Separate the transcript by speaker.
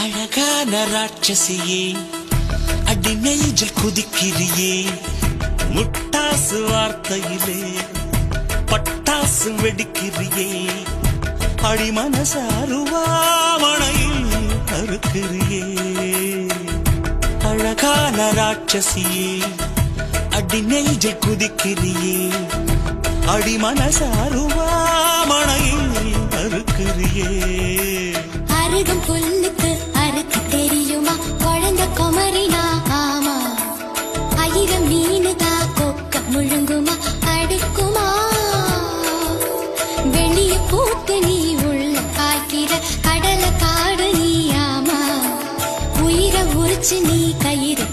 Speaker 1: அழகான ராட்சசியே அடி நெஞ்சில் குதிக்கிறியே முட்டாசு வார்த்தையிலே பட்டாசு வெடிக்கிறியே அடி மனசாருவாமணையில் அறுக்கிறியே அழகான ராட்சசியே அடி நெஞ்சில் குதிக்கிறியே அடி மனசாருவாமணையில் அறுக்கிறியே
Speaker 2: அருகும் புல்லுக்கு அறுக்க தெரியுமா குழந்த குமரினா ஆமா ஆயிரம் மீனுதா கொக்க முழுங்குமா அடுக்குமா வெளிய பூத்து நீ உள்ள காய்க்கிற கடல காடு நீ ஆமா உயிரை உரிச்சு நீ கயிறு